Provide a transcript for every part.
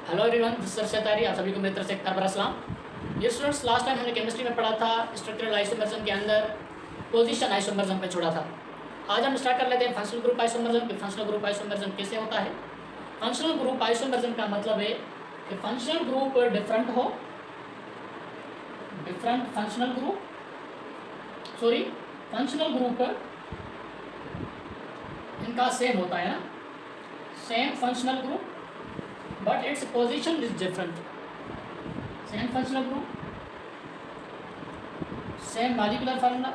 Hello everyone, this is सरशतारी। आप सभी को मेरी तरफ से एक तार सलाम। ये स्टूडेंट्स, लास्ट टाइम हमने केमिस्ट्री में पढ़ा था स्ट्रक्चरल आइसोमरिज्म के अंदर पोजीशन आइसोमरिज्म पे छोड़ा था। आज हम स्टार्ट कर लेते हैं functional group isomerism. Functional group isomerism कैसे होता है? फंक्शनल ग्रुप आइसोमरिज्म का मतलब है कि फंक्शनल ग्रुप डिफरेंट हो, डिफरेंट फंक्शनल ग्रुप इनका सेम होता है ना, same functional group but its position is different. Same functional group, same molecular formula,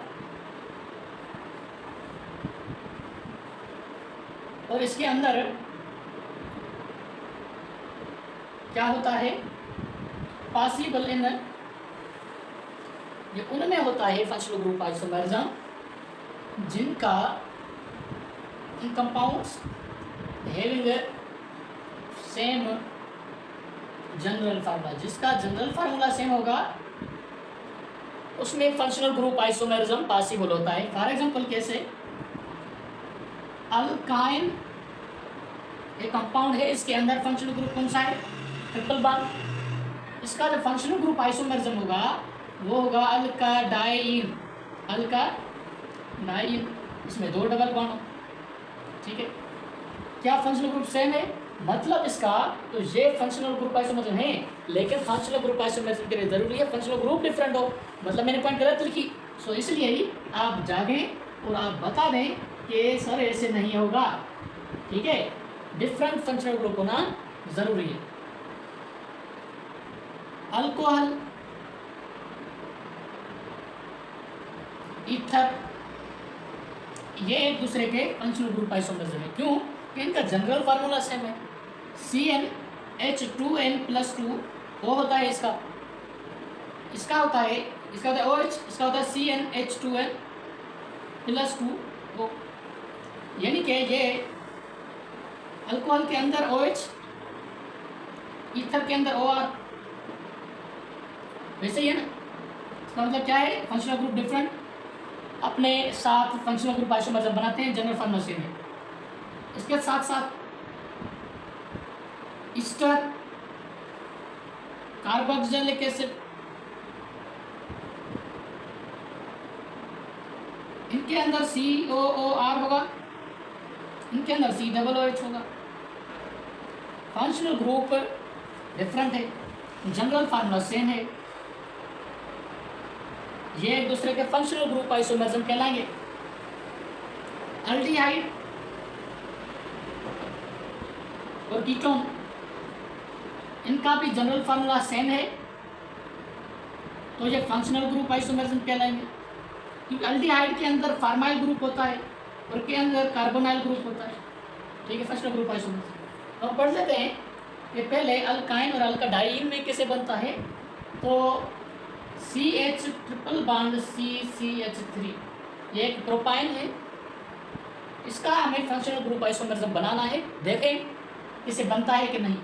और इसके अंदर क्या होता है? पॉसिबल इन ये उनमें होता है फंक्शनल ग्रुप आइसोमरिज्म जिनका in compounds having same general formula, जिसका जनरल फार्मूला सेम होगा उसमें फंक्शनल ग्रुप आइसोमरिज्म पॉसिबल होता है। फॉर एग्जांपल कैसे? अल्काइन एक कंपाउंड है, इसके अंदर फंक्शनल ग्रुप कौन सा है? Triple bond. इसका जो फंक्शनल ग्रुप आइसोमरिज्म होगा वो होगा अल्काडाइन। इसमें 2 डबल बॉन्ड हो, ठीक है। क्या फंक्शनल ग्रुप सेम है? मतलब इसका तो ये फंक्शनल ग्रुप आइसोमरिज्म है, लेकिन फंक्शनल ग्रुप आइसोमरिज्म के लिए जरूरी है फंक्शनल ग्रुप डिफरेंट हो। मतलब मैंने पॉइंट गलत लिखी, सो इसलिए ही आप जागें और आप बता दें कि सर ऐसे नहीं होगा, ठीक है। डिफरेंट फंक्शनल ग्रुप होना जरूरी है। अल्कोहल, ईथर, ये एक दूसरे के फंक्शनल ग्रुप आइसोमरिज्म है। क्यों? कि इनका जनरल फार्मूला सेम है। CnH2n+2 वो होता है इसका होता है OH, इसका होता है CnH2n+2 वो। यानी कि ये अल्कोहल के अंदर OH, ईथर के अंदर OR, वैसे ही है ना। इसका मतलब क्या है? फंक्शनल ग्रुप डिफरेंट, अपने साथ फंक्शनल ग्रुप आइसोमरिज्म बनाते हैं, जनरल फार्मूला सेम है। इसके साथ साथ ईस्टर, कार्बोक्सिलिक एसिड, इनके अंदर COOR होगा, इनके अंदर COOH होगा। फंक्शनल ग्रुप डिफरेंट है, जनरल फार्मूला सेम है, ये एक दूसरे के फंक्शनल ग्रुप आइसोमरिज्म कहलाएंगे। एल्डिहाइड और कीटोन, इनका भी जनरल फार्मूला सेम है, तो ये फंक्शनल ग्रुप आइसोमरिज्म कहलाएंगे। क्योंकि एल्डिहाइड के अंदर फार्माइल ग्रुप होता है और के अंदर कार्बोनाइल ग्रुप होता है, ठीक है। फंक्शनल ग्रुप आइसोमरिज्म हम पढ़ लेते हैं कि पहले अल्काइन और अल्काडाइन में कैसे बनता है। तो CH ट्रिपल बॉन्ड CCH3, ये एक प्रोपाइन है, इसका हमें फंक्शनल ग्रुप आइसोमरिज्म बनाना है। देखें इसे बनता है कि नहीं।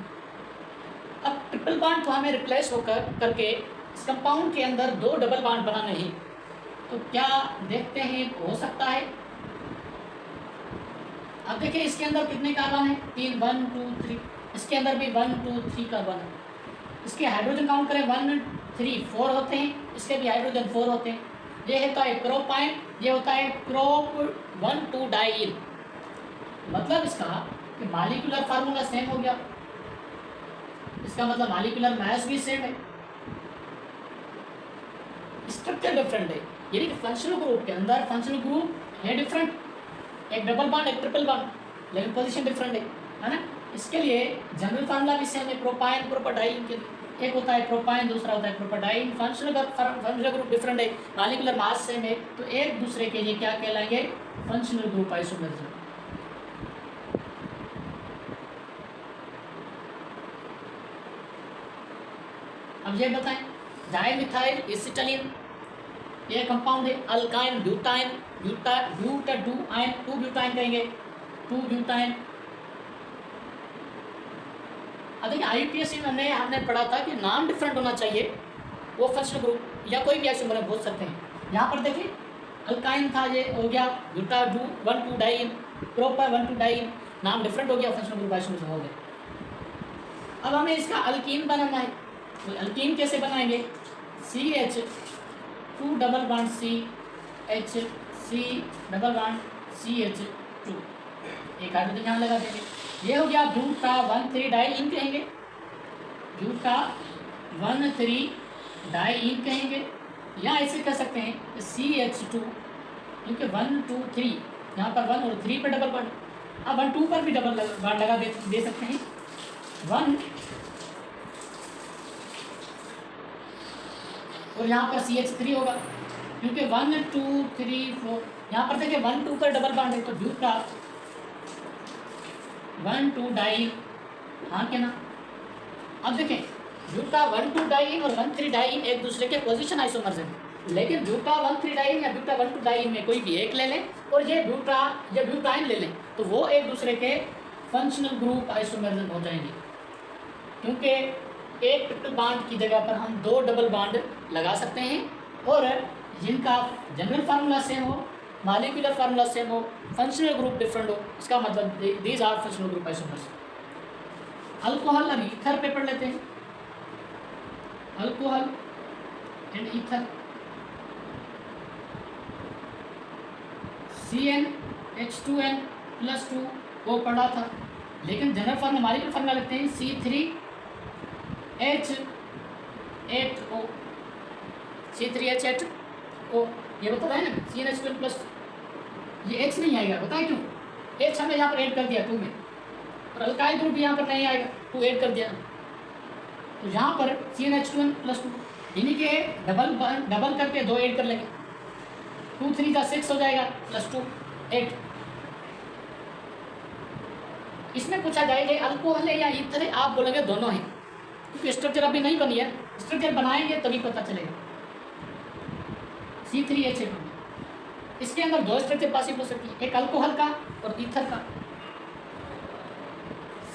अब ट्रिपल बॉन्ड तो हमें रिप्लेस होकर करके इस कंपाउंड के अंदर 2 डबल बॉन्ड बनाने हैं, तो क्या देखते हैं हो सकता है? अब देखिए इसके अंदर कितने कार्बन है? 3, 1 2 3। इसके अंदर भी 1 2 3 कार्बन है। इसके हाइड्रोजन काउंट करें 1 3 4 होते हैं, इसके भी हाइड्रोजन 4 होते हैं। ये होता है प्रोपाइन, ये होता है प्रोप12डाइल। मतलब इसका कि मॉलिक्यूलर फार्मूला सेम हो गया, इसका मतलब मॉलिक्यूलर मास भी सेम है, स्ट्रक्चर डिफरेंट है। यानी कि फंक्शनल ग्रुप के अंदर फंक्शनल ग्रुप है डिफरेंट, एक डबल बॉन्ड एक ट्रिपल बॉन्ड, लेकिन पोजीशन डिफरेंट है ना। इसके लिए जनरल फार्मूला भी सेम है, प्रोपाइन प्रोपाडाइन के लिए। एक होता है प्रोपाइन, दूसरा होता है प्रोपाडाइन। फंक्शनल ग्रुप डिफरेंट है, मॉलिक्यूलर मास सेम है, तो एक दूसरे के लिए क्या कहलाएंगे? Functional group isomerism. अब ये बताएं, डाइमिथाइल एसिटाइलिन, ये कंपाउंड है। अल्काइन ब्यूटाइन, ब्यूटाडुआइन, 2 ब्यूटाइन कहेंगे, 2 ब्यूटाइन। अब देखिए IUPAC में हमने पढ़ा था कि नाम डिफरेंट होना चाहिए, वो फंक्शनल ग्रुप या कोई भी आइसोमर बोल सकते हैं। यहाँ पर देखिए अल्काइन था, ये हो गया ब्यूटाडू 1,2-डाइन, प्रोपर 1,2-डाइन, नाम डिफरेंट हो गया, फंक्शनल ग्रुप आइसोमर हो गया। अब हमें इसका अल्कीन बनाना है, तो अल्कीन कैसे बनाएंगे? CH 2 double bond CH C double bond CH2, एक हाइड्रोजन यहाँ लगा देंगे। ये हो गया ब्यूटा 1,3 डाइईन कहेंगे, ब्यूटा 1,3 डाइईन कहेंगे, या ऐसे कह सकते हैं CH2, क्योंकि 1 2 3 यहाँ पर 1 और 3 पर डबल बॉन्ड, अब 1 2 पर भी डबल बॉन्ड लगा दे सकते हैं। 1 और यहाँ पर CH3 होगा, क्योंकि 1 2 3 4 यहाँ पर देखिए 1 2 पर डबल बॉन्ड है, तो ब्यूटा 1 2 डाइईन, हाँ क्या ना। अब देखें ब्यूटा 1 2 डाइईन और 1 3 डाइईन एक दूसरे के पोजीशन आइसोमर्स हैं, लेकिन ब्यूटा 1 3 डाइईन या ब्यूटा 1 2 डाइईन में कोई भी एक ले लें और ये ब्यूटाइन ले लें, तो वो एक दूसरे के फंक्शनल ग्रुप आइसोमर्स हो जाएंगे, क्योंकि एक ट्रिपल बॉन्ड की जगह पर हम 2 डबल बॉन्ड लगा सकते हैं, और जिनका जनरल फार्मूला सेम हो, मॉलिक्यूलर फार्मूला सेम हो, फंक्शनल ग्रुप डिफरेंट हो, इसका मतलब these are functional group isomers. Alcohol और ईथर पे पढ़ लेते हैं, अल्कोहल एंड ईथर, CnH2n+2 वो पढ़ा था, लेकिन जनरल फार्मूला मॉलिक्यूलर फार्मूला लिखते हैं C3H8O, C3H8O, ये बताता है ना CnH2n+, ये H नहीं आएगा, बताए क्यों? H हमने यहाँ पर ऐड कर दिया 2 में, और अल्काइल ग्रुप भी यहाँ पर नहीं आएगा, 2 ऐड कर दिया, तो यहाँ पर CnH2n+2, इन्हीं के डबल करके 2 ऐड कर लेंगे, 2 3 का 6 हो जाएगा, +2 8। इसमें पूछा जाएगा अल्कोहल है या ईथर है, आप बोलेंगे दोनों हैं, क्योंकि स्ट्रक्चर अभी नहीं बनी है, स्ट्रक्चर बनाएंगे तभी पता चलेगा। C3H8, इसके अंदर 2 स्ट्रक्चर पॉसिबल हो सकती है, एक अल्कोहल का और ईथर का,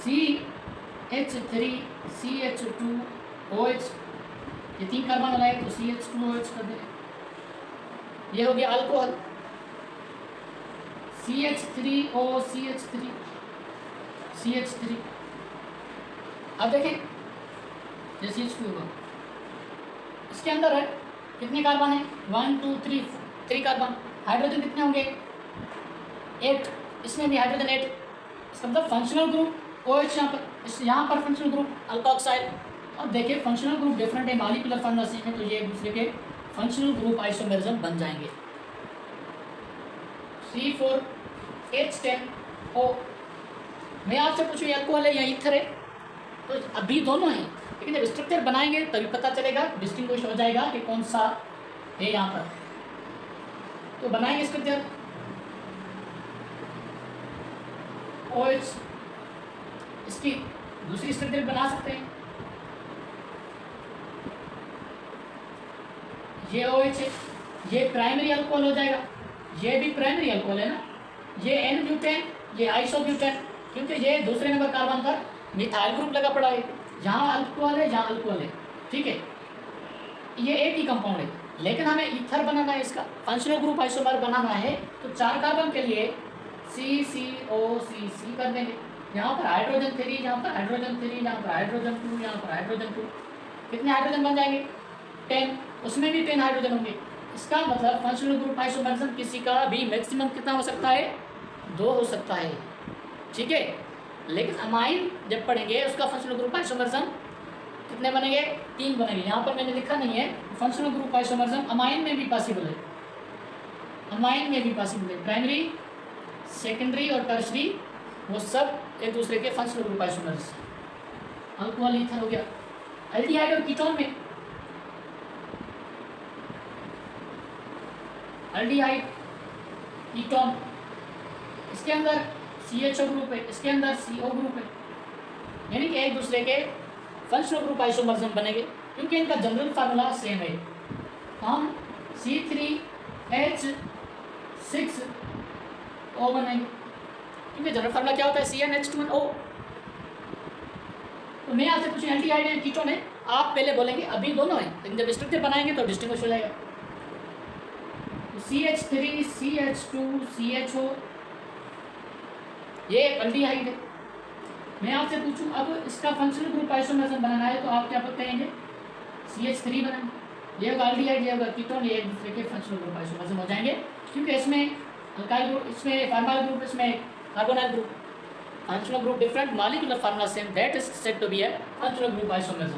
CH3 CH2OH, ये 3 कार्बन बनाए तो CH2OH कर देंगे, ये हो गया अल्कोहल। CH3O CH3, अब देखें जैसे CH2 होगा, इसके अंदर है कितने कार्बन है? 1 2 3 कार्बन, हाइड्रोजन कितने होंगे? 8, इसमें भी हाइड्रोजन 8, इसका मतलब फंक्शनल ग्रुप OH यहाँ पर फंक्शनल ग्रुप अल्कोक्साइड। अब देखिए फंक्शनल ग्रुप डिफरेंट है, मॉलिक्यूलर फार्मूला सेम है, तो ये एक दूसरे के फंक्शनल ग्रुप आइसोमेरिज्म बन जाएंगे। C4H10O, मैं आपसे पूछूँ अल्कोहल है या ईथर है, तो अभी दोनों हैं, लेकिन जब स्ट्रक्चर बनाएंगे तभी पता चलेगा, डिस्टिंग्विश हो जाएगा कि कौन सा है यहाँ पर। तो बनाएंगे स्ट्रक्चर OH, इसकी दूसरी स्ट्रक्चर बना सकते हैं, ये OH है, ये प्राइमरी अल्कोहल हो जाएगा, ये भी प्राइमरी अल्कोहल है ना, ये N ब्यूटेन, ये आइसोब्यूटेन, क्योंकि ये दूसरे नंबर कार्बन पर मिथाइल ग्रुप लगा पड़ा है, जहाँ अल्कोहल है जहाँ अल्कोहल है, ठीक है, ये एक ही कंपाउंड है, लेकिन हमें ईथर बनाना है, इसका फंक्शनल ग्रुप आइसोमर बनाना है, तो 4 कार्बन के लिए CCOCC कर देंगे, यहाँ पर हाइड्रोजन 3, यहाँ पर हाइड्रोजन 3, यहाँ पर हाइड्रोजन 2, यहाँ पर हाइड्रोजन 2, कितने हाइड्रोजन बन जाएंगे? 10, उसमें भी 10 हाइड्रोजन होंगे। इसका मतलब फंक्शनल ग्रुप आइसोमरिज्म किसी का भी मैक्सिमम कितना हो सकता है? 2 हो सकता है, ठीक है। लेकिन अमाइन जब पढ़ेंगे उसका फंक्शनल ग्रुप आइसोमरिज्म कितने बनेंगे? 3 बनेंगे। यहाँ पर मैंने लिखा नहीं है, फंक्शनल ग्रुप आइसोमरिज्म अमाइन में भी पॉसिबल है, अमाइन में भी पॉसिबल है, प्राइमरी, सेकेंडरी और टर्शरी, वो सब एक दूसरे के functional group isomers. Alcohol ether हो गया। एल्डिहाइड और कीटोन में, एल्डिहाइड कीटोन, इसके अंदर CHO ग्रुप है, इसके अंदर CO ग्रुप है, यानी कि एक दूसरे के फंक्शनल ग्रुप आइसोमर्स बनेंगे क्योंकि इनका जनरल फार्मूला सेम है। हम C3H6O बनेंगे क्योंकि जनरल फार्मूला क्या होता है? CnH2n O। तो मैं आपसे पूछूं एल्डिहाइड है कीटोन है, आप पहले बोलेंगे अभी दोनों है, लेकिन जब स्ट्रक्चर बनाएंगे तो डिस्टिंग्विश हो जाएगा। तो CH3 CH2 CHO ये एल्डिहाइड है, मैं आपसे पूछूं अब इसका फंक्शनल ग्रुप आइसोमर्स बनाना है तो आप क्या कहेंगे? CH3 बनाएंगे। ये होगा एल्डिहाइड, ये होगा कीटोन, ये एक दूसरे के फंक्शनल ग्रुप आइसोमर्स हो जाएंगे, क्योंकि इसमें अल्काइल ग्रुप, इसमें फार्माइल ग्रुप, इसमें carbonyl group. Functional group different, molecular formula same, that is said to be a functional group isomers.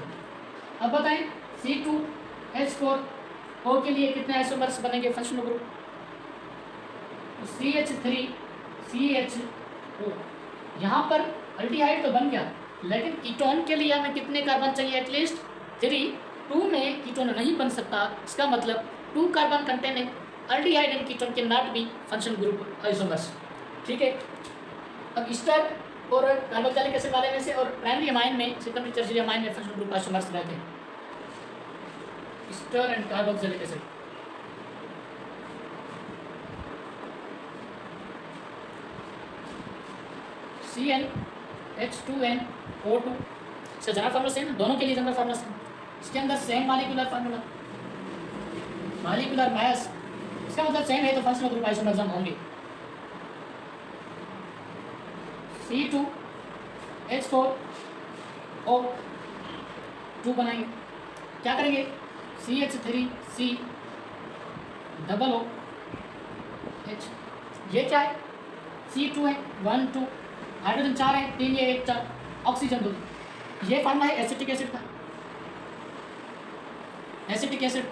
अब बताएं C2H4O के लिए कितने आइसोमर्स बनेंगे फंक्शनल ग्रुप? CH3CHO। यहाँ पर अल्डिहाइड तो बन गया, लेकिन कीटोन के लिए हमें कितने कार्बन चाहिए? एटलीस्ट 3। 2 में कीटोन नहीं बन सकता, इसका मतलब 2 carbon containing aldehyde and ketone can not be functional group isomers. ठीक है। अब ईस्टर और कार्बोक्सिलिक एसिड वाले में से और प्राइमरी अमाइन में, सेकेंडरी टर्शियरी अमाइन में फंक्शनल ग्रुप आइसोमर्स रहते हैं, Easter and carboxylic acid. CnH2nO2 से जनरल फार्मूला सेम, दोनों के लिए जनरल फार्मूला सेम। इसके अंदर same molecular formula, molecular mass, इसका मतलब सेम है तो फंक्शनल ग्रुप आइसोमर्स होंगे। C2H4O2 बनाएंगे, क्या करेंगे? CH3COOH, ये क्या है? C2 है, 1 2, हाइड्रोजन 4 है, 3 ये 1 4, ऑक्सीजन 2। ये फार्मूला है एसिटिक एसिड का, एसिटिक एसिड।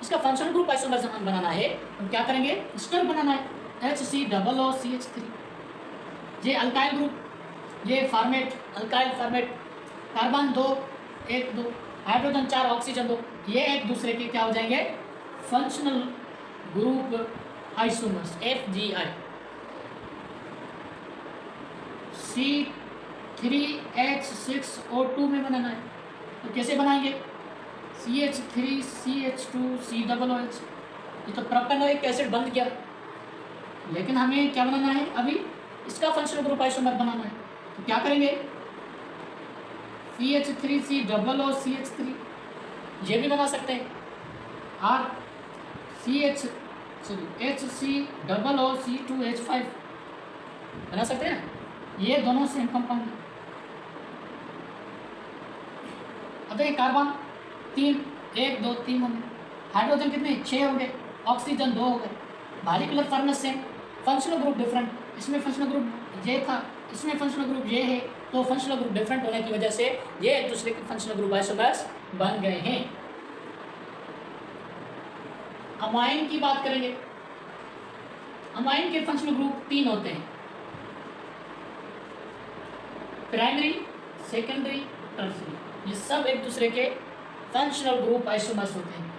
इसका फंक्शनल ग्रुप आइसोमर्स बनाना है, हम क्या करेंगे? ईस्टर बनाना है, HCOOCH3। ये अल्काइल ग्रुप, ये format, alkyl format, carbon 2 1 2, hydrogen 4, oxygen 2, ये एक दूसरे के क्या हो जाएंगे? Functional group isomers, FGI। C3H6O2 में बनाना है, तो कैसे बनाएंगे? CH3CH2COOH। ये तो प्रोपेनोइक एसिड बन गया, लेकिन हमें क्या बनाना है? अभी इसका फंक्शनल ग्रुप आइसोमर बनाना है, तो क्या करेंगे? CH3COOCH3, ये भी बना सकते हैं, और HCOOC2H5 बना सकते हैं। ये दोनों सेम कंपाउंड है। अब देखिए कार्बन 3 1 2 3 होंगे, हाइड्रोजन कितने? 6 हो गए, ऑक्सीजन 2 हो गए। Molecular formula same, functional group different. इसमें फंक्शनल ग्रुप ये था, इसमें फंक्शनल ग्रुप ये है, तो फंक्शनल ग्रुप डिफरेंट होने की वजह से ये एक दूसरे के फंक्शनल ग्रुप आइसोमर्स बन गए हैं। अमाइन की बात करेंगे, अमाइन के फंक्शनल ग्रुप 3 होते हैं, प्राइमरी, सेकेंडरी, टर्शियरी। ये सब एक दूसरे के फंक्शनल ग्रुप आइसोमर्स होते हैं।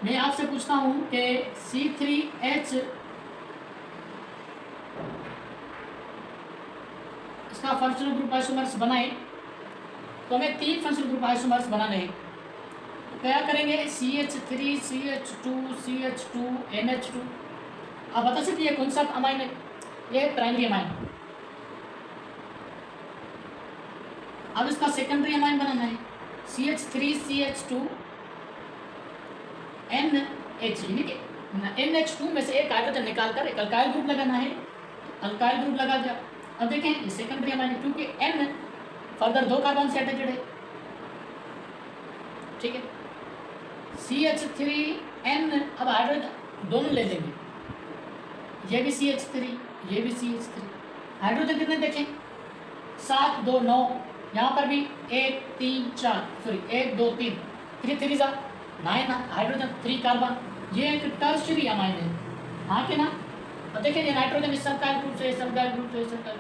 मैं आपसे पूछता हूं कि C3H इसका फंक्शनल ग्रुप आइसोमर्स बनाए, तो हमें 3 फंक्शनल ग्रुप आइसोमर्स बनाने हैं। तो क्या करेंगे? CH3CH2CH2NH2। आप बता सकते हैं कौन सा अमाइन है? ये प्राइमरी अमाइन। अब इसका सेकेंडरी अमाइन बनाना है, CH3CH2NH, यानी कि NH2 में से एक हाइड्रोजन निकालकर एक अल्काइल ग्रुप लगाना है, अल्काइल ग्रुप लगा दिया। अब देखें ये सेकेंडरी अमाइन है, क्योंकि N फर्दर 2 कार्बन से अटैच्ड है। ठीक है, CH3N, अब हाइड्रोजन दोनों ले लेंगे, ये भी CH3, ये भी CH3। हाइड्रोजन कितने देखें? 7 2 9, यहाँ पर भी 1 3 4, सॉरी 1 2 3, 3 3 9 हाइड्रोजन, 3 कार्बन। ये एक टर्शियरी अमाइन है, हाँ के ना? अब देखिए ये नाइट्रोजन इस अल्काइल ग्रुप से, इस अल्काइल ग्रुप से, इस अल्काइल,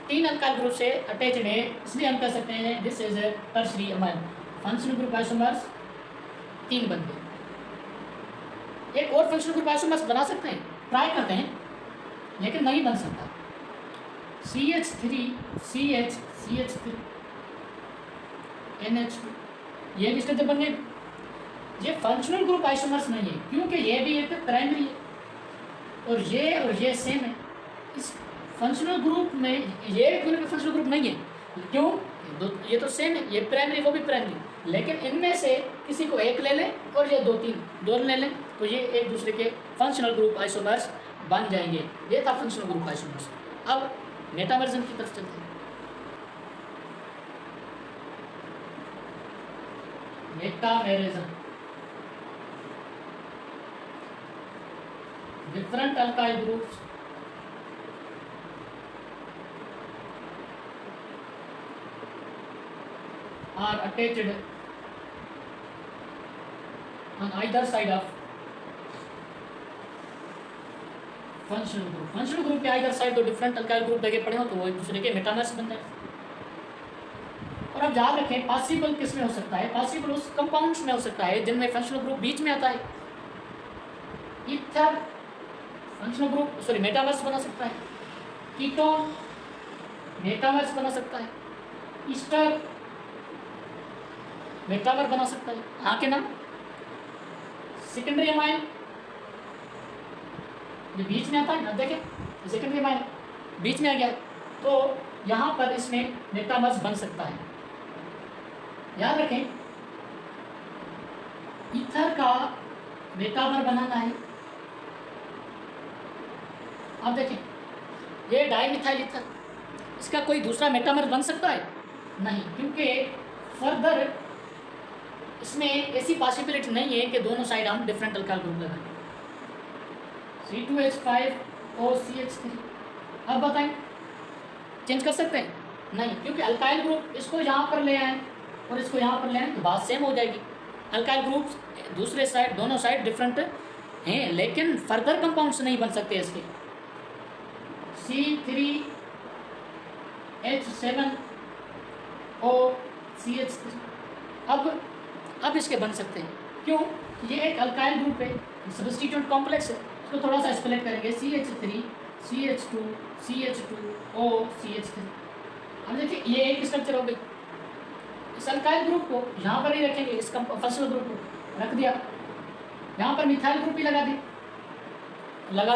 3 अल्काइल ग्रुप से अटैच्ड है, इसलिए हम कह सकते हैं this is a tertiary amine. Functional group isomers 3 बन गए। एक और फंक्शनल ग्रुप आइसोमर्स बना सकते हैं, ट्राई करते हैं, लेकिन नहीं बन सकता। CH3CH3 NH2, ये भी स्ट्रक्चर बन गए। ये फंक्शनल ग्रुप आइसोमर्स नहीं है, क्योंकि ये भी एक प्राइमरी है और ये सेम है। इस फंक्शनल ग्रुप में ये फंक्शनल ग्रुप नहीं है, क्यों? ये तो सेम है, ये प्राइमरी वो भी प्राइमरी, लेकिन इनमें से किसी को एक ले लें और ये 2 3 दोनों ले लें, तो ये एक दूसरे के फंक्शनल ग्रुप आइसोमर्स बन जाएंगे। ये था फंक्शनल ग्रुप आइसोमर्स। अब मेटामर्जन की तरफ चलते हैं। Metamerism, different alkyl groups are attached on either side of functional group. Functional group के आइदर साइड दो डिफरेंट अल्काइल ग्रुप लगे पड़े हो तो वो एक दूसरे के मेटामर्स बनते हैं। और अब याद रखें पॉसिबल किस में हो सकता है, पॉसिबल उस कंपाउंड्स में हो सकता है जिनमें फंक्शनल ग्रुप बीच में आता है। ईथर फंक्शनल ग्रुप मेटामर्स बना सकता है, कीटोन मेटामर्स बना सकता है, ईस्टर मेटामर बना सकता है। यहाँ के नाम सेकेंडरी अमाइन ये बीच में आता है ना, देखें सेकेंडरी अमाइन बीच में आ गया तो यहाँ पर इसमें मेटामर्स बन सकता है। याद रखें ईथर का मेटामर बनाना है। अब देखें ये डाइमिथाइल ईथर, इसका कोई दूसरा मेटामर बन सकता है नहीं, क्योंकि फर्दर इसमें ऐसी पॉसिबिलिटी नहीं है कि दोनों साइड हम डिफरेंट अल्काइल ग्रुप लगाएं। C2H5OCH3 अब बताएं चेंज कर सकते हैं नहीं, क्योंकि अल्काइल ग्रुप इसको यहाँ पर ले आए और इसको यहाँ पर ले आए तो बात सेम हो जाएगी। अल्काइल ग्रुप्स दूसरे साइड दोनों साइड डिफरेंट हैं लेकिन फर्दर कंपाउंड्स नहीं बन सकते इसके। C3H7OCH3 अब इसके बन सकते हैं, क्यों? ये एक अल्काइल ग्रुप है, सब्स्टिट्यूट कॉम्प्लेक्स है, इसको थोड़ा सा एक्सप्लेन करेंगे। CH3 CH2 CH2OCH3। अब देखिए ये एक स्ट्रक्चर हो गई। इस अल्काइल ग्रुप को यहाँ पर ही रखेंगे, इस फंक्शनल ग्रुप को रख दिया, यहाँ पर मिथाइल ग्रुप भी लगा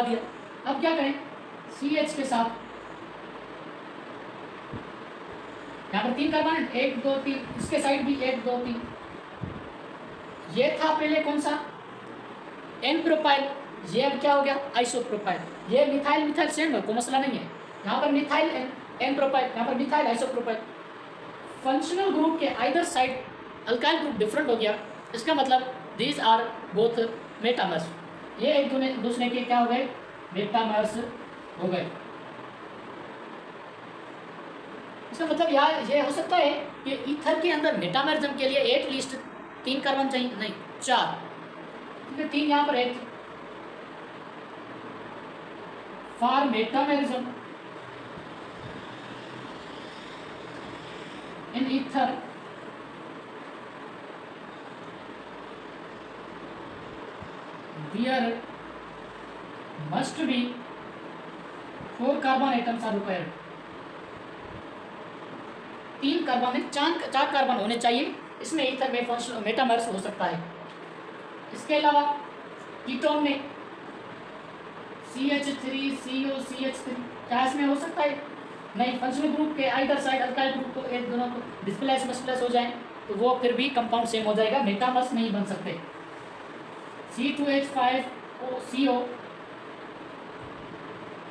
दिया। अब क्या करें CH के साथ यहाँ पर 3 कार्बन 1 2 3, इसके साइड भी 1 2 3। ये था पहले कौन सा एन प्रोपाइल, ये अब क्या हो गया आइसोप्रोपाइल। ये मिथाइल सेम है, कोई मसला नहीं है। यहाँ पर मिथाइल एन प्रोपाइल, यहाँ पर मिथाइल आइसोप्रोपाइल। फंक्शनल ग्रुप के either side alkyl group different हो गया, इसका मतलब दीज आर बोथ मेटामर्स। ये एक दूसरे के क्या हो गए मेटामर्स हो गए। इसका मतलब यार ये हो सकता है कि ईथर के अंदर मेटामरिज्म के लिए एटलीस्ट 3 कार्बन चाहिए, नहीं 4, क्योंकि 3 यहाँ पर एक for metamerism in ether there must be 4 carbon atoms are required. 3 carbon में 4 कार्बन होने चाहिए, इसमें ईथर में फंक्शनल मेटामर्स हो सकता है। इसके अलावा कीटोन में CH3COCH3 क्या इसमें हो सकता है नहीं। फंक्शनल ग्रुप के आइदर साइड अल्काइल ग्रुप को एक दोनों को डिस्प्लेस हो जाए तो वो फिर भी कंपाउंड सेम हो जाएगा, मेटामर्स नहीं बन सकते। C2H5CO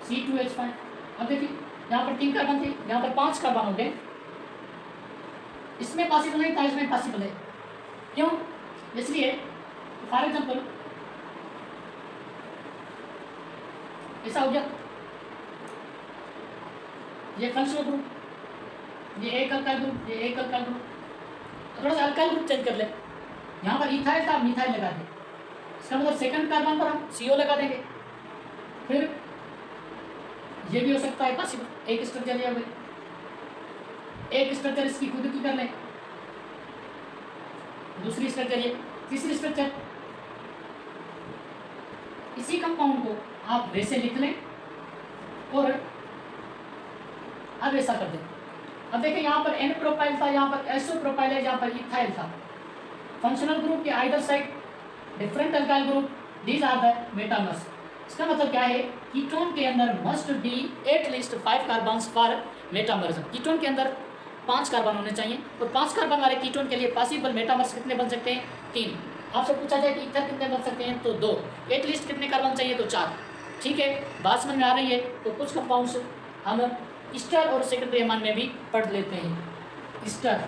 C2H5। अब देखिए यहाँ पर 3 कार्बन थे, यहाँ पर 5 कार्बन हो गए। इसमें पॉसिबल नहीं था, इसमें पॉसिबल है। क्यों? इसलिए फॉर एग्जाम्पल ऐसा हो गया, ये फंक्शनल ग्रुप, ये एक अल्काइल ग्रुप, ये एक अल्काइल ग्रुप। थोड़ा सा अल्काइल ग्रुप चेंज कर ले, यहाँ पर इथाइल था मिथाइल लगा दे, इसका मतलब सेकंड कार्बन पर हम CO लगा देंगे। फिर ये भी हो सकता है पॉसिबल, एक स्ट्रक्चर ये हो गई, एक स्ट्रक्चर इसकी खुद की कर लें, दूसरी स्ट्रक्चर ये, तीसरी स्ट्रक्चर। इसी कंपाउंड को आप वैसे लिख लें और अब ऐसा कर दें। अब देखिए यहाँ पर एन प्रोपाइल था, यहाँ पर एसओ प्रोपाइल है, यहाँ पर इथाइल था। फंक्शनल ग्रुप के either side different alkyl group, these are the metamers. इसका मतलब क्या है, कीटोन के अंदर मस्ट बी एटलीस्ट 5 कार्बन्स फॉर मेटामर्स। कीटोन के अंदर 5 कार्बन होने चाहिए और 5 कार्बन वाले कीटोन के लिए पॉसिबल मेटामर्स कितने बन सकते हैं 3। आपसे पूछा जाए कि ईथर कितने बन सकते हैं तो 2, एटलीस्ट कितने कार्बन चाहिए तो 4। ठीक है, बात समझ में आ रही है। तो कुछ कंपाउंड्स हम ईस्टर और सेकेंडरी अमान में भी पढ़ लेते हैं। Easter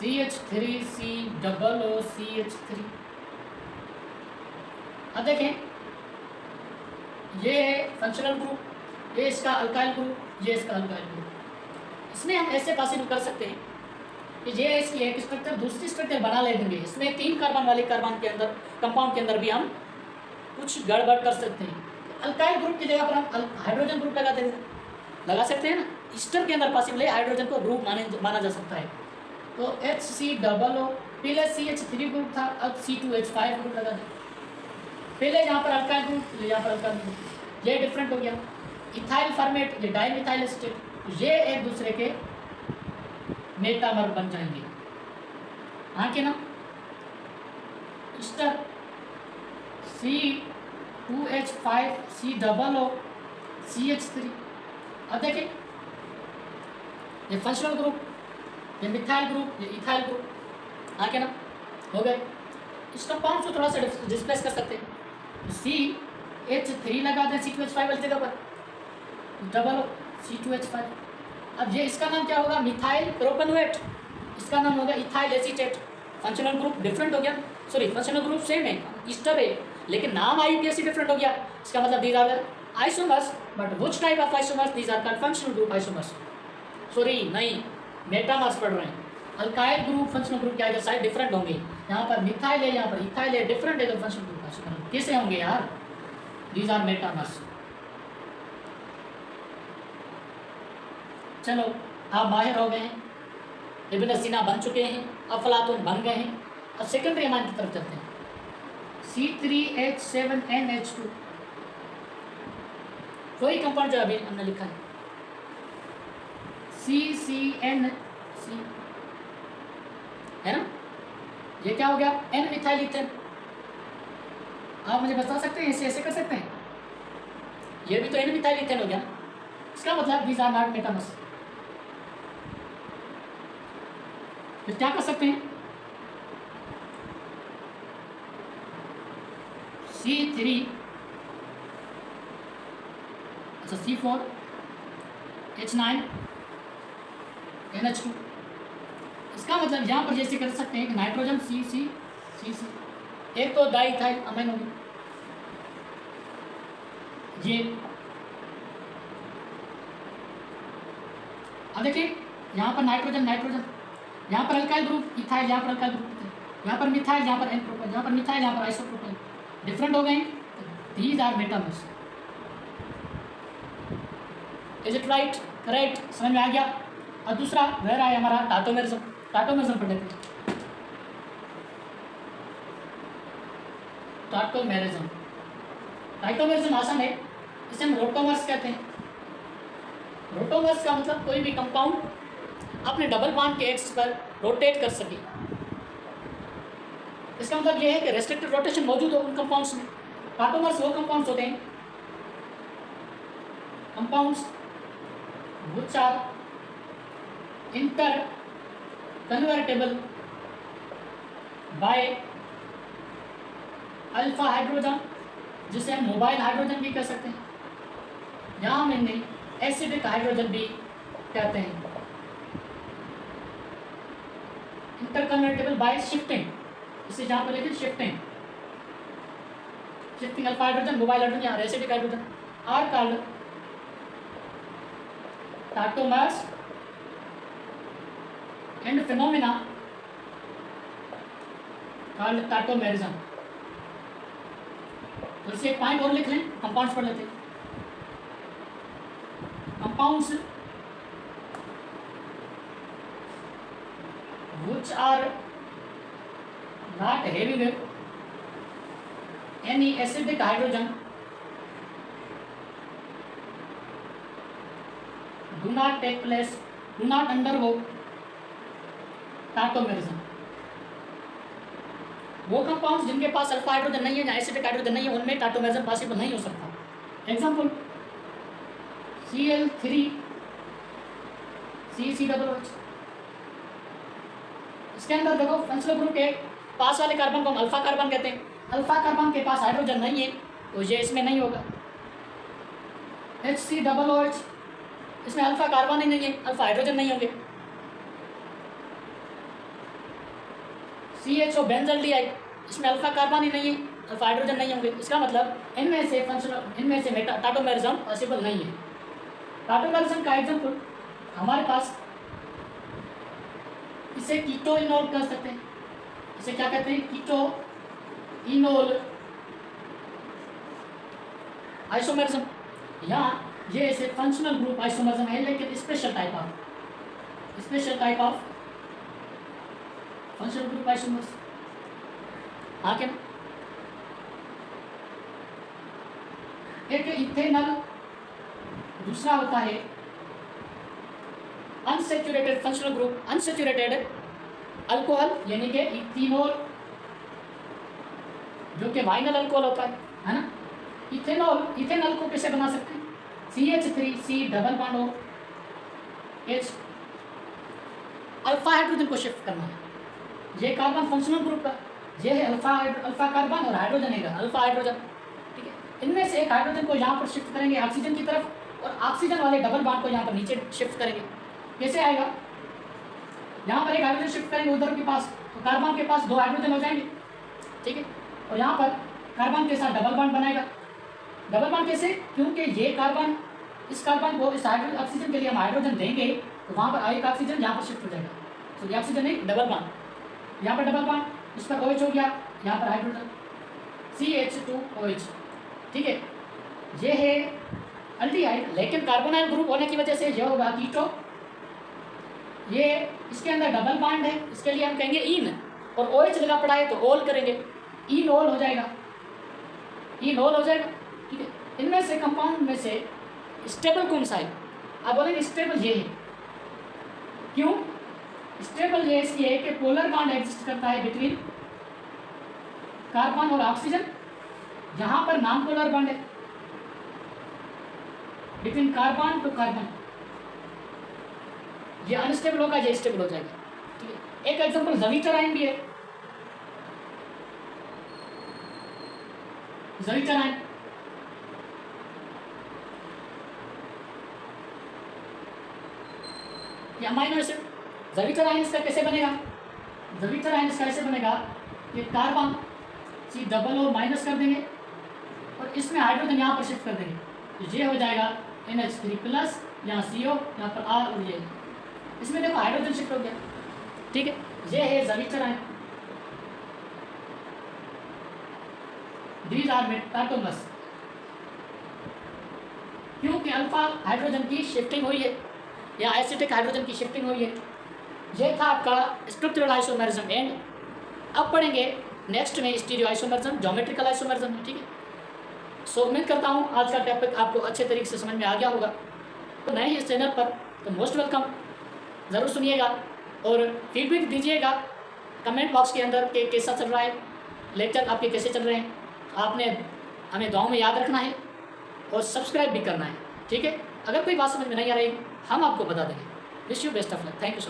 CH3COO CH3। अब देखें, ये है फंक्शनल ग्रुप, ये इसका अल्काइल ग्रुप, ये इसका अल्काइल ग्रुप। इसमें हम ऐसे पॉसिबल कर सकते हैं कि ये इसकी एक स्ट्रक्चर दूसरी स्ट्रक्चर बना लेंगे। इसमें 3 कार्बन वाले कार्बन के अंदर, कंपाउंड के अंदर भी हम कुछ गड़बड़ कर सकते हैं। अल्काइल ग्रुप की जगह पर हम हाइड्रोजन ग्रुप लगा सकते हैं ना। ईस्टर के अंदर पॉसिबल है हाइड्रोजन को ग्रुप माना जा सकता है। तो HCOO, पहले CH3 ग्रुप था, अब C2H5 ग्रुप लगा दें। पहले यहाँ पर अल्काइल ग्रुप, यहाँ पर अल्काइल ग्रुप, ये डिफरेंट हो गया। इथाइल फॉर्मेट, ये डाइमिथाइल एस्टेट, ये एक दूसरे के मेटामर बन जाएंगे। हाँ कि ना। Easter C2H5 COO CH3। अब देखिए, ये फंक्शनल ग्रुप, ये मिथाइल ग्रुप, ये इथाइल ग्रुप। हाँ क्या ना, हो गए। इस कंपाउंड को थोड़ा सा डिस्प्लेस कर सकते हैं। CH3 लगा दें C2H5 वाली जगह पर, डबल C2H5। अब ये इसका नाम क्या होगा, मिथाइल प्रोपेनोएट। इसका नाम होगा ethyl acetate. Functional group different हो गया, सॉरी फंक्शनल ग्रुप सेम है, ईस्टर है, लेकिन नाम IUPAC डिफरेंट हो गया। इसका मतलब these are isomers, but which type of isomers, these are called functional group isomers. Sorry नहीं, मेटामर्स पढ़ रहे हैं। अल्काइल ग्रुप फंक्शनल ग्रुप क्या है, साइड डिफरेंट होंगे। यहाँ पर मिथाइल है, यहाँ पर इथाइल है, डिफरेंट है। तो फंक्शनल ग्रुप आइसोमर कैसे होंगे यार, दीज आर मेटामर्स। चलो, आप माहिर हो गए हैं, इब्न सीना बन चुके हैं, अफलातून बन गए हैं। अब सेकेंडरी अमाइन की तरफ चलते हैं। C3H7NH2, कोई कंपाउंड जो अभी हमने लिखा है CCNC, है ना। ये क्या हो गया, N मिथाइल ईथेन। आप मुझे बता सकते हैं, ऐसे ऐसे कर सकते हैं। ये भी तो N मिथाइल ईथेन हो गया। इसका मतलब दीज आर नॉट मेटामर्स। फिर क्या कर सकते हैं, C3, अच्छा C4H9NH2। इसका मतलब यहाँ पर जैसे कर सकते हैं कि नाइट्रोजन C एक तो डाइथाइल अमीन होगी, ये। अब देखिए, यहाँ पर नाइट्रोजन, यहाँ पर अल्काइल ग्रुप इथाइल, यहाँ पर अल्काइल ग्रुप, यहाँ पर मिथाइल, यहाँ पर एन प्रोपाइल, यहाँ पर मिथाइल, यहाँ पर आइसोप्रोपाइल, डिफरेंट हो गए। These are metamers. Is it right, correct, समझ में आ गया। और दूसरा वह रहा है हमारा टाटोमेरिज्म। टाटोमेरिज्म पढ़ लेते हैं। टाटोमेरिज्म आसान है, इसे हम रोटोमर्स कहते हैं। रोटोमर्स का मतलब कोई भी कंपाउंड अपने डबल बॉन्ड के एक्स पर रोटेट कर सके। इसका मतलब यह है कि रेस्ट्रिक्टेड रोटेशन मौजूद हो उन कंपाउंड्स में। टाटोमर्स वो कंपाउंड्स होते हैं, compounds which are interconvertible by alpha hydrogen, जिसे हम मोबाइल हाइड्रोजन भी कह सकते हैं, यहाँ हम इन्हें एसिडिक हाइड्रोजन भी कहते हैं। इंटर कन्वर्टेबल बाय शिफ्टिंग, इसे जहाँ पर लिखे shifting alpha hydrogen, mobile hydrogen या acidic hydrogen are called tautomers and phenomena called tautomerism. तो इसे एक पॉइंट और लिख लें, कंपाउंड्स पढ़ लेते हैं। Compounds which are not having any acidic hydrogen do not undergo tautomerism. वो कंपाउंड्स जिनके पास अल्फा हाइड्रोजन नहीं है या एसिडिक हाइड्रोजन नहीं है, उनमें टाटोमेरिज्म पॉसिबल नहीं हो सकता। Example Cl3CCOOH। इसके अंदर देखो, फंक्शनल ग्रुप के पास वाले कार्बन को हम अल्फा कार्बन कहते हैं। अल्फा कार्बन के पास हाइड्रोजन नहीं है, तो ये इसमें नहीं होगा। HCOOH, इसमें अल्फा कार्बन ही नहीं है, अल्फा हाइड्रोजन नहीं होंगे। CHO बेंजल्डिहाइड, इसमें अल्फा कार्बन ही नहीं है, अल्फा हाइड्रोजन नहीं होंगे। इसका मतलब इनमें से टाटोमेरिज्म पॉसिबल नहीं है। टाटोमेरिज्म का एग्जाम्पल हमारे पास, इसे कीटो इनोल कर सकते हैं। इसे क्या कहते हैं? Keto enol isomerism. यहाँ ये ऐसे फंक्शनल ग्रुप आइसोमेरिज्म है, लेकिन special type of functional group isomers. हाँ क्या? एक इथेनॉल, दूसरा होता है unsaturated functional group, unsaturated alcohol यानी कि इथेनॉल, जो कि वाइनल अल्कोहल होता है ना। इथेनॉल को कैसे बना सकते हैं? CH3C डबल बॉन्ड हो H, अल्फा हाइड्रोजन को शिफ्ट करना है। ये कार्बन फंक्शनल ग्रुप का, ये है अल्फा कार्बन और हाइड्रोजन है अल्फा हाइड्रोजन, ठीक है। इनमें से एक हाइड्रोजन को यहाँ पर शिफ्ट करेंगे ऑक्सीजन की तरफ, और ऑक्सीजन वाले डबल बॉन्ड को यहाँ पर नीचे शिफ्ट करेंगे। कैसे आएगा? यहाँ पर एक हाइड्रोजन शिफ्ट करेंगे उधर के पास, तो कार्बन के पास 2 हाइड्रोजन हो जाएंगे, ठीक है। और यहाँ पर कार्बन के साथ डबल बॉन्ड बनाएगा। डबल बॉन्ड कैसे? क्योंकि ये कार्बन, इस कार्बन को इस ऑक्सीजन के लिए हम हाइड्रोजन देंगे, तो वहाँ पर एक ऑक्सीजन यहाँ पर शिफ्ट हो जाएगा। तो ये ऑक्सीजन एक डबल बॉन्ड, यहाँ पर डबल बॉन्ड, इस पर OH हो गया, यहाँ पर हाइड्रोजन CH2OH, ठीक है। ये है अल्डिहाइड, लेकिन कार्बोनाइल ग्रुप होने की वजह से यह होगा कीटो। ये इसके अंदर डबल बॉन्ड है, इसके लिए हम कहेंगे इन, और OH लगा पड़ा है तो ओल करेंगे, इनोल हो जाएगा, इनोल हो जाएगा, ठीक है। इनमें से कंपाउंड में से स्टेबल कौन सा है? आप बोलेंगे स्टेबल ये है। क्यों स्टेबल? ये इसलिए है कि पोलर बॉन्ड एग्जिस्ट करता है बिटवीन कार्बन और ऑक्सीजन, यहाँ पर नॉन पोलर बॉन्ड है बिटवीन कार्बन टू कार्बन। ये अनस्टेबल होगा, ये स्टेबल हो जाएगा, ठीक है। एक एग्जांपल ज़वीटराइन भी है, ज़वीटराइन, ये अमाइनो एसिड। ज़वीटराइन इसका कैसे बनेगा? ज़वीटराइन इसका ऐसे बनेगा कि कार्बन C डबल और माइनस कर देंगे, और इसमें हाइड्रोजन यहाँ पर शिफ्ट कर देंगे, तो ये हो जाएगा NH3+, यहाँ CO, यहाँ पर R, और ये इसमें देखो हाइड्रोजन शिफ्ट हो गया, ठीक है। ये है ज़वीटराइन। दीज आर मेटाटोमर्स, क्योंकि अल्फा हाइड्रोजन की शिफ्टिंग हुई है या एसिटिक हाइड्रोजन की शिफ्टिंग हुई है। ये था आपका स्ट्रक्चरल आइसोमेरिज्म एंड। अब पढ़ेंगे नेक्स्ट में स्टीरियो आइसोमेरिज्म, ज्योमेट्रिकल आइसोमेरिज्म, ठीक है। सो उम्मीद करता हूँ आज का टॉपिक आपको अच्छे तरीके से समझ में आ गया होगा। तो नए इस चैनल पर तो मोस्ट वेलकम, ज़रूर सुनिएगा और फीडबैक दीजिएगा कमेंट बॉक्स के अंदर कि कैसा चल रहा है, लेक्चर आपके कैसे चल रहे हैं। आपने हमें दुआओं में याद रखना है और सब्सक्राइब भी करना है, ठीक है। अगर कोई बात समझ में नहीं आ रही हम आपको बता देंगे। Wish you best of luck, thank you so much.